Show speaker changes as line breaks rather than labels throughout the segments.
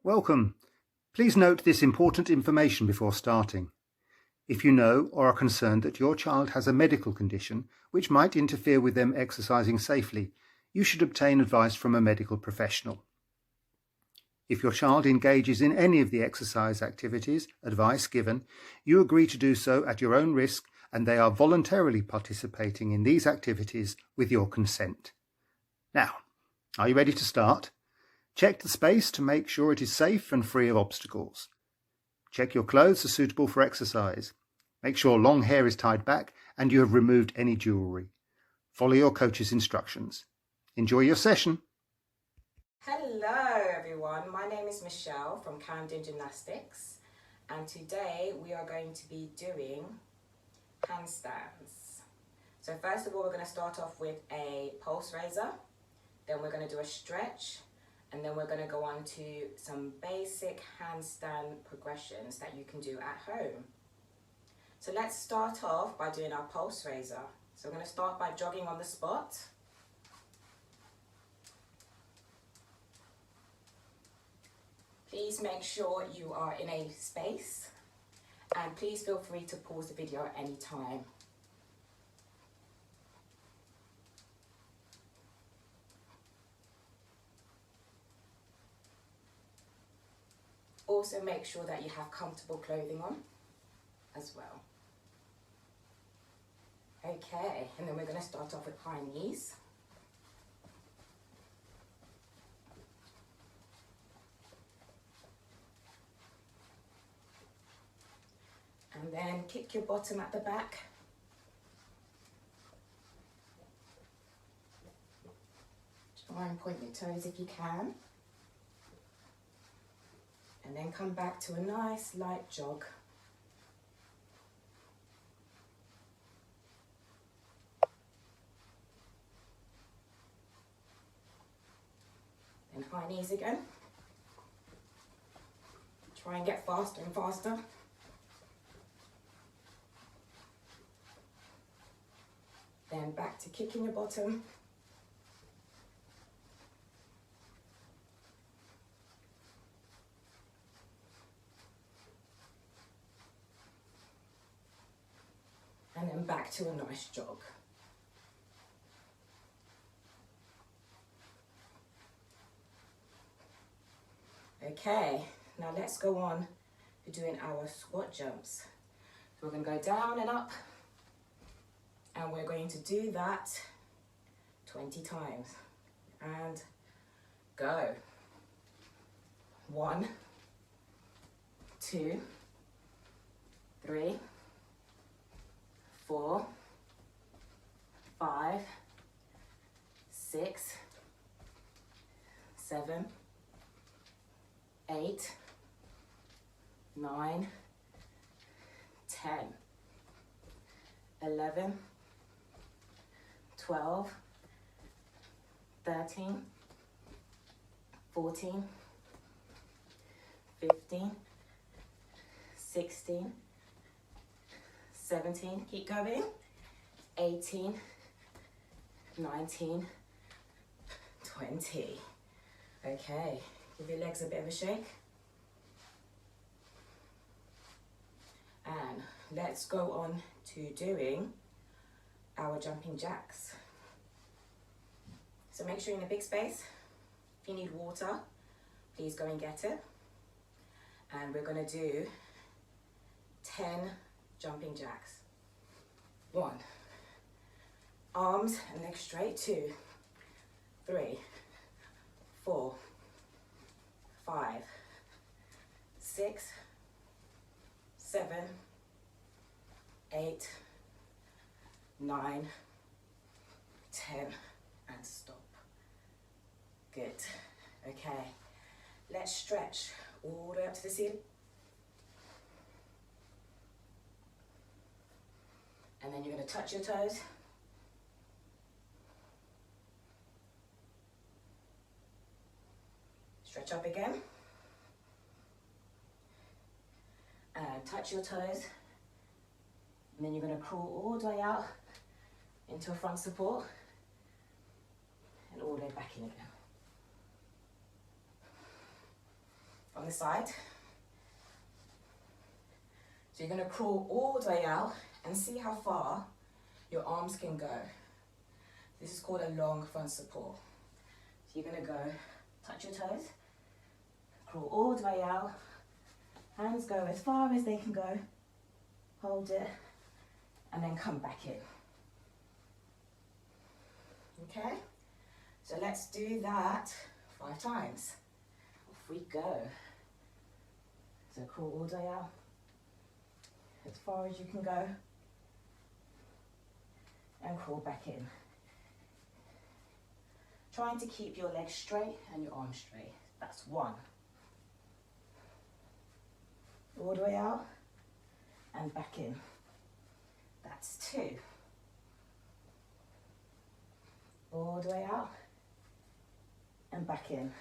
Welcome. Please note this important information before starting. If you know or are concerned that your child has a medical condition which might interfere with them exercising safely, you should obtain advice from a medical professional. If your child engages in any of the exercise activities, advice given, you agree to do so at your own risk and they are voluntarily participating in these activities with your consent. Now, are you ready to start? Check the space to make sure it is safe and free of obstacles. Check your clothes are suitable for exercise. Make sure long hair is tied back and you have removed any jewellery. Follow your coach's instructions. Enjoy your session.
Hello everyone, my name is Michelle from Camden Gymnastics and today we are going to be doing handstands. So first of all we're going to start off with a pulse raiser, then we're going to do a stretch, and then we're going to go on to some basic handstand progressions that you can do at home. So let's start off by doing our pulse raiser. So we're going to start by jogging on the spot. Please make sure you are in a space and please feel free to pause the video at any time. Also make sure that you have comfortable clothing on as well. Okay, and then we're going to start off with high knees. And then kick your bottom at the back. Try and point your toes if you can. And then come back to a nice light jog. Then high knees again. Try and get faster and faster. Then back to kicking your bottom. And then back to a nice jog. Okay, now let's go on to doing our squat jumps. So we're going to go down and up, and we're going to do that 20 times. And go. 1, 2, 3, 4, 5, 6, 7, 8, 9, 10, 11, 12, 13, 14, 15, 16, 17, keep going, 18, 19, 20. Okay, give your legs a bit of a shake. And let's go on to doing our jumping jacks. So make sure you're in a big space. If you need water, please go and get it. And we're going to do 10 jumping jacks. 1, arms and legs straight. 2, 3, 4, 5, 6, 7, 8, 9, 10, and stop. Good. Okay, let's stretch all the way up to the ceiling. And then you're going to touch your toes. Stretch up again. And touch your toes. And then you're going to crawl all the way out into a front support. And all the way back in again. From the side. So you're going to crawl all the way out and see how far your arms can go. This is called a long front support. So you're going to go, touch your toes, crawl all the way out, hands go as far as they can go, hold it, and then come back in. Okay, so let's do that 5 times. Off we go. So crawl all the way out, as far as you can go, and crawl back in. Trying to keep your legs straight and your arms straight. That's 1. All the way out and back in. That's 2. All the way out and back in.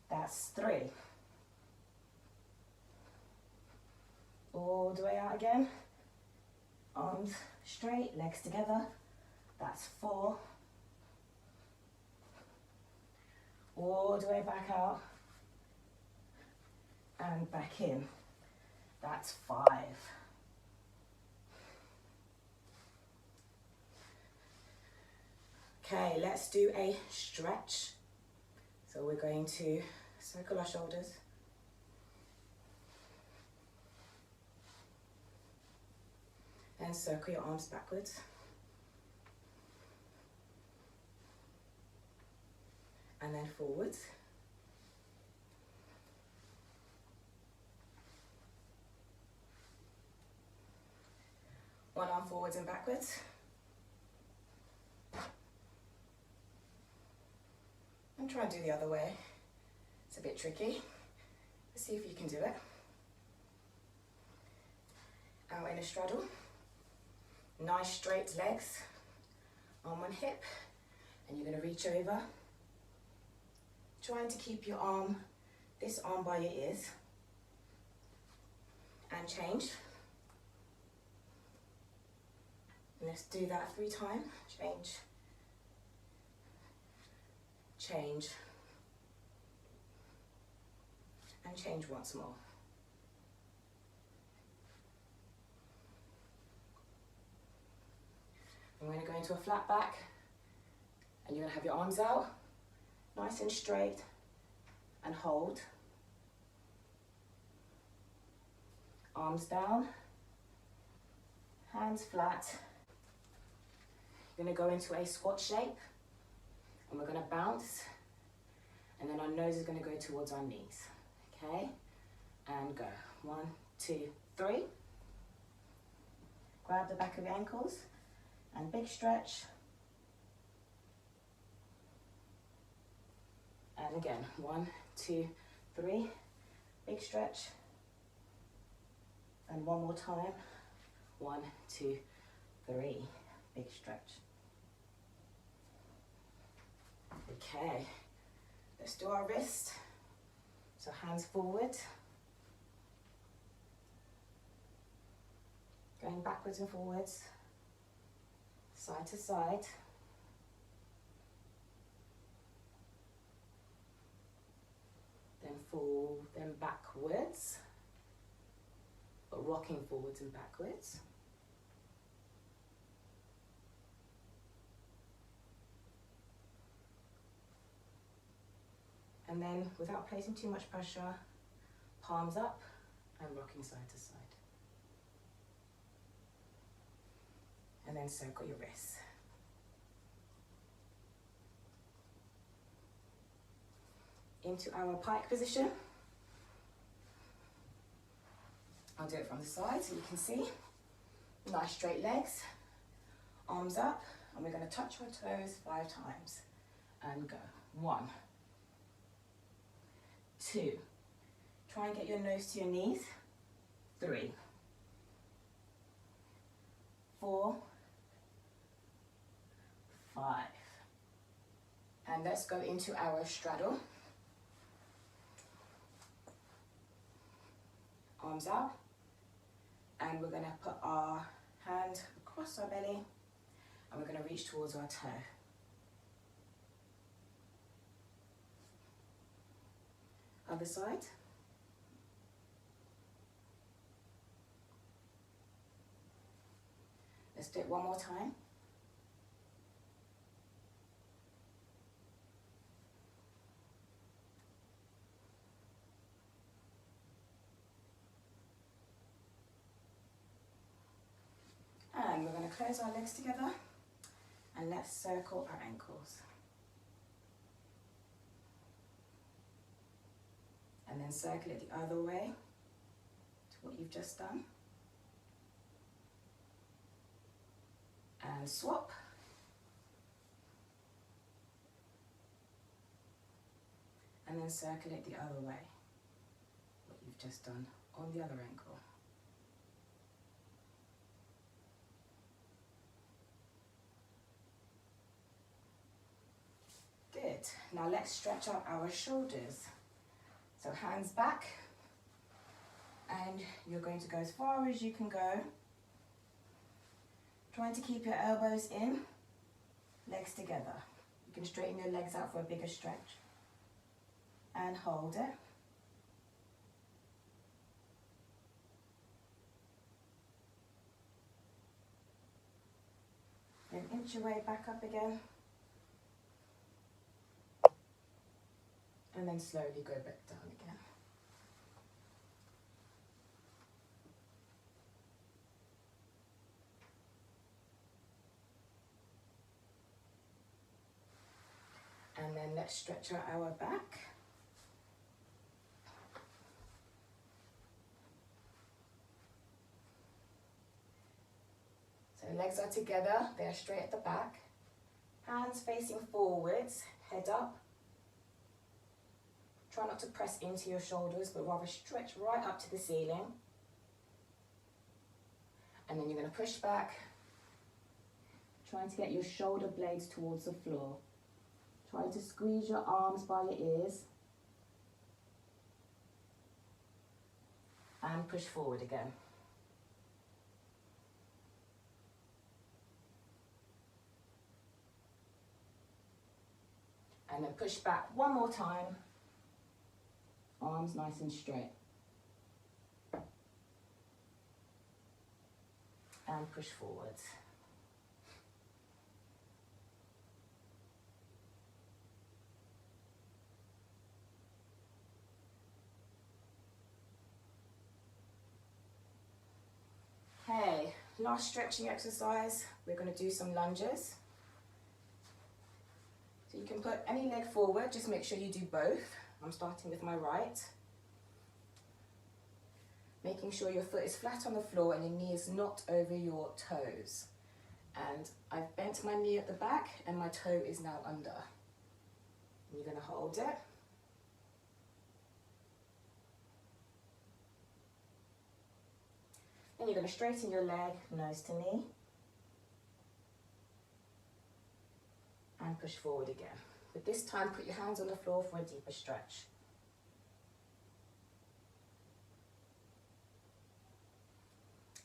That's 3. All the way out again. Arms straight, legs together. That's 4. All the way back out and back in. That's 5. Okay, let's do a stretch. So we're going to circle our shoulders. And circle your arms backwards. And then forwards. One arm forwards and backwards. And try and do the other way. It's a bit tricky. Let's see if you can do it. Out in a straddle. Nice straight legs on one hip. And you're going to reach over. Trying to keep your arm, this arm by your ears. And change. And let's do that 3 times. Change. Change. And change once more. I'm going to go into a flat back. And you're going to have your arms out. Nice and straight, and hold. Arms down, hands flat. You're going to go into a squat shape, and we're going to bounce, and then our nose is going to go towards our knees. Okay, and go. 1, 2, 3. Grab the back of your ankles, and big stretch. And again, 1, 2, 3, big stretch. And one more time, 1, 2, 3, big stretch. Okay, let's do our wrist. So hands forward. Going backwards and forwards, side to side. Then backwards, but rocking forwards and backwards. And then, without placing too much pressure, palms up and rocking side to side. And then circle your wrists. Into our pike position. I'll do it from the side so you can see. Nice straight legs, arms up, and we're going to touch our toes 5 times. And go. 1, 2. Try and get your nose to your knees. 3, 4, 5. And let's go into our straddle. Arms out, and we're going to put our hand across our belly, and we're going to reach towards our toe. Other side. do it one more time. And we're going to close our legs together and let's circle our ankles. And then circle it the other way to what you've just done. And swap. And then circle it the other way, what you've just done on the other ankle. Good. Now let's stretch out our shoulders. So hands back, and you're going to go as far as you can go. Trying to keep your elbows in, legs together. You can straighten your legs out for a bigger stretch. And hold it. Then inch your way back up again. And then slowly go back down again. And then let's stretch out our back. So legs are together, they are straight at the back. Hands facing forwards, head up. Try not to press into your shoulders, but rather stretch right up to the ceiling. And then you're going to push back, trying to get your shoulder blades towards the floor. Try to squeeze your arms by your ears. And push forward again. And then push back one more time. Arms nice and straight. And push forward. Okay, last stretching exercise. We're going to do some lunges. So you can put any leg forward, just make sure you do both. I'm starting with my right. Making sure your foot is flat on the floor and your knee is not over your toes. And I've bent my knee at the back and my toe is now under. And you're going to hold it. Then you're going to straighten your leg, nose to knee. And push forward again. But this time, put your hands on the floor for a deeper stretch.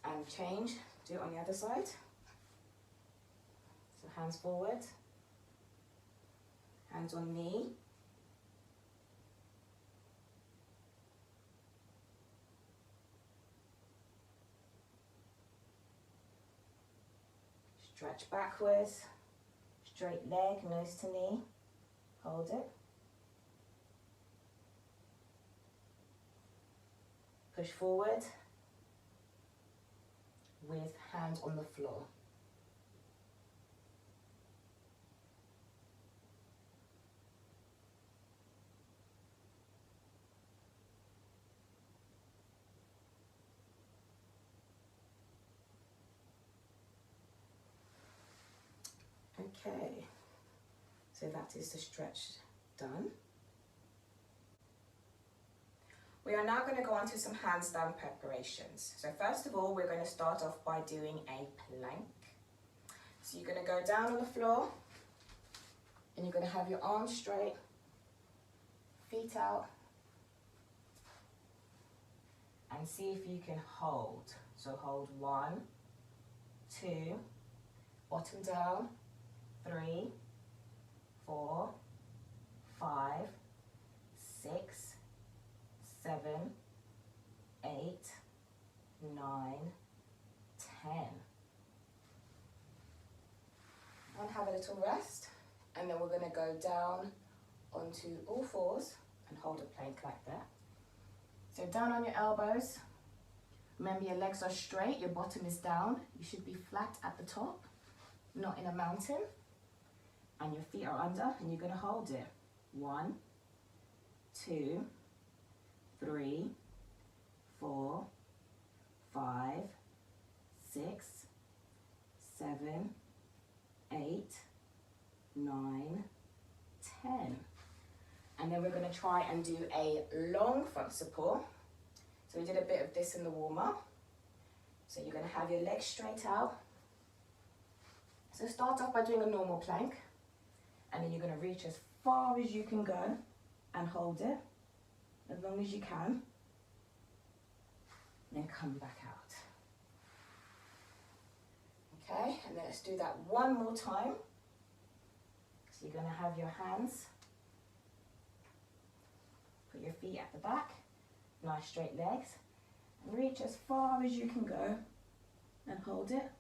And change, do it on the other side. So hands forward, hands on knee. Stretch backwards, straight leg, nose to knee. Hold it. Push forward with hands on the floor. Okay, so that is the stretch done. We are now going to go on to some handstand preparations. So first of all, we're going to start off by doing a plank. So you're going to go down on the floor and you're going to have your arms straight, feet out, and see if you can hold. So hold 1, 2, bottom down, 3, 4, 5, 6, 7, 8, 9, 10. little rest, and then we're going to go down onto all fours and hold a plank like that. So down on your elbows. Remember, your legs are straight, your bottom is down. You should be flat at the top, not in a mountain. And your feet are under, and you're going to hold it. 1, 2, 3, 4, 5, 6, 7, 8, 9, 10. And then we're going to try and do a long front support. So we did a bit of this in the warm-up. So you're going to have your legs straight out. So start off by doing a normal plank. And then you're going to reach as far as you can go and hold it as long as you can. Then come back out. Okay, and then let's do that one more time. So you're going to have your hands, put your feet at the back, nice straight legs, and reach as far as you can go and hold it.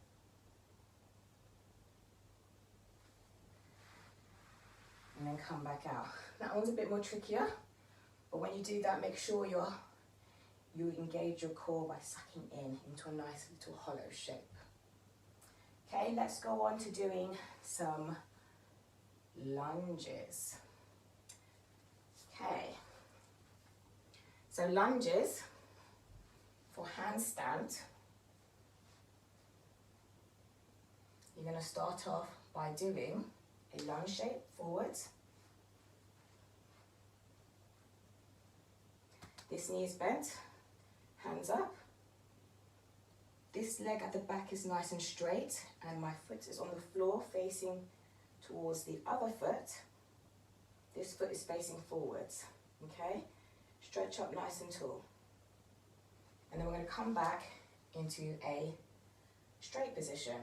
And then come back out. That one's a bit more trickier, but when you do that, make sure you engage your core by sucking into a nice little hollow shape. Okay, let's go on to doing some lunges. Okay, so lunges for handstand, you're going to start off by doing a lunge shape forwards. This knee is bent, hands up. This leg at the back is nice and straight, and my foot is on the floor facing towards the other foot. This foot is facing forwards, okay? Stretch up nice and tall. And then we're going to come back into a straight position.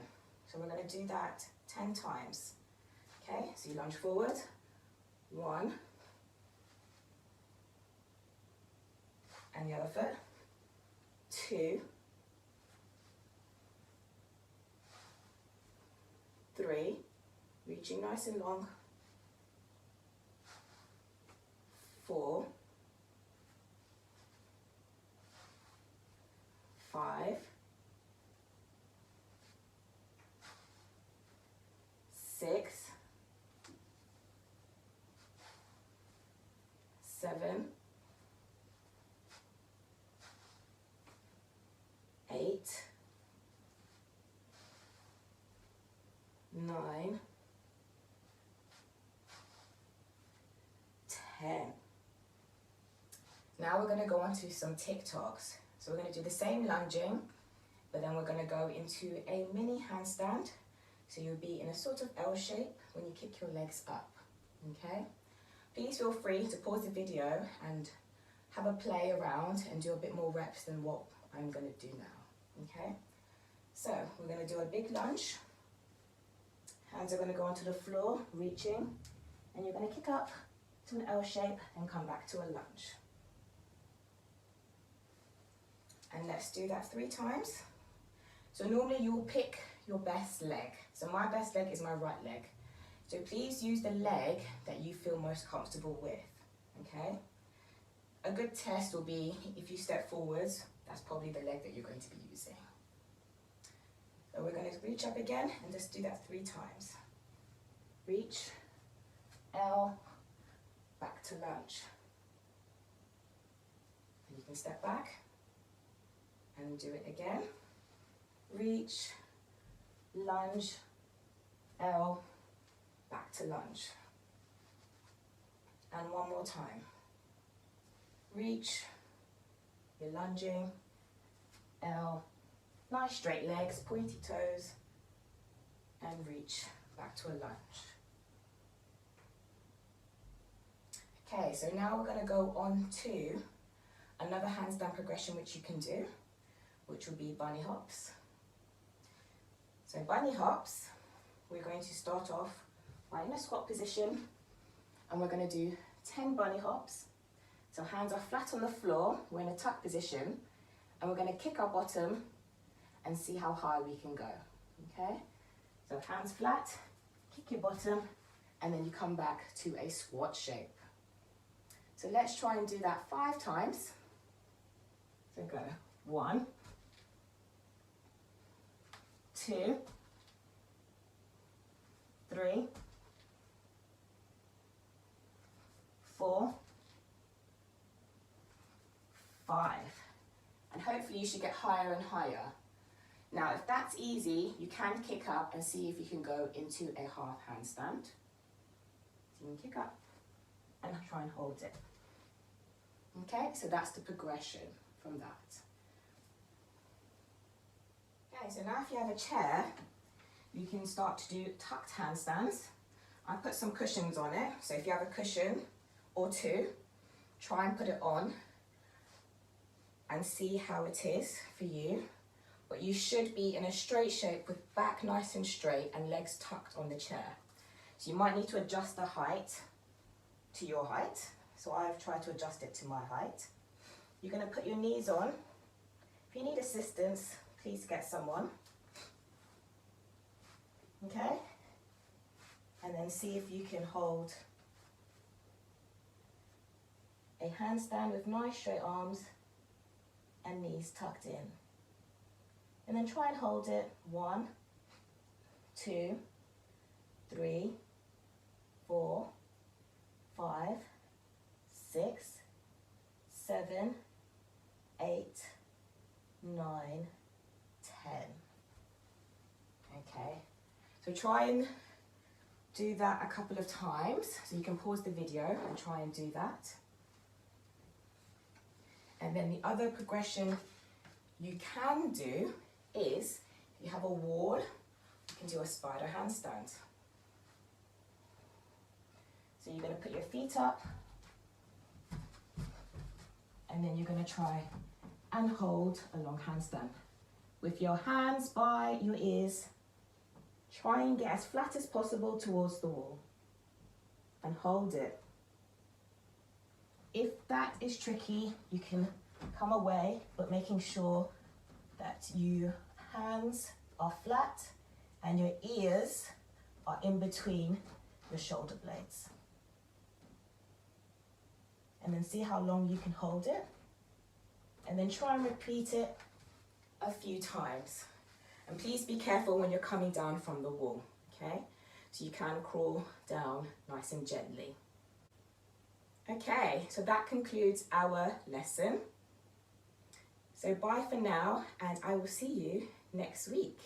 So we're going to do that 10 times. Okay, so you lunge forward, 1, and the other foot, 2, 3, reaching nice and long, 4, 5, 6, 7, 8, 9, 10. Now we're going to go on to some TikToks. So we're going to do the same lunging, but then we're going to go into a mini handstand. So you'll be in a sort of L shape when you kick your legs up, okay? Please feel free to pause the video and have a play around and do a bit more reps than what I'm going to do now, okay? So we're going to do a big lunge. Hands are going to go onto the floor, reaching, and you're going to kick up to an L shape and come back to a lunge. And let's do that 3 times. So normally you will pick your best leg. So my best leg is my right leg. So please use the leg that you feel most comfortable with, okay? A good test will be if you step forwards, that's probably the leg that you're going to be using. So we're going to reach up again and just do that 3 times. Reach, L, back to lunge. And you can step back and do it again. Reach, lunge, L, back to lunge. And one more time. Reach, you're lunging, L, nice straight legs, pointy toes, and reach back to a lunge. Okay, so now we're going to go on to another handstand progression which you can do, which will be bunny hops. So bunny hops, we're going to start off by in a squat position, and we're going to do 10 bunny hops. So hands are flat on the floor, we're in a tuck position, and we're going to kick our bottom and see how high we can go, okay? So hands flat, kick your bottom, and then you come back to a squat shape. So let's try and do that 5 times. So go 1, 2, 3, 4, 5. And hopefully you should get higher and higher. Now, if that's easy, you can kick up and see if you can go into a half handstand. So you can kick up and try and hold it. Okay, so that's the progression from that. Okay, so now if you have a chair, you can start to do tucked handstands. I put some cushions on it, so if you have a cushion or 2, try and put it on and see how it is for you. But you should be in a straight shape with back nice and straight and legs tucked on the chair. So you might need to adjust the height to your height. So I've tried to adjust it to my height. You're going to put your knees on. If you need assistance, please get someone. Okay? And then see if you can hold a handstand with nice straight arms and knees tucked in. And then try and hold it 1, 2, 3, 4, 5, 6, 7, 8, 9, 10. Okay, so try and do that a couple of times. So you can pause the video and try and do that. And then the other progression you can do is, if you have a wall, you can do a spider handstand. So you're going to put your feet up, and then you're going to try and hold a long handstand. With your hands by your ears, try and get as flat as possible towards the wall and hold it. If that is tricky, you can come away, but making sure that your hands are flat and your ears are in between your shoulder blades. And then see how long you can hold it. And then try and repeat it a few times. And please be careful when you're coming down from the wall, okay? So you can crawl down nice and gently. Okay, so that concludes our lesson. So bye for now, and I will see you next week.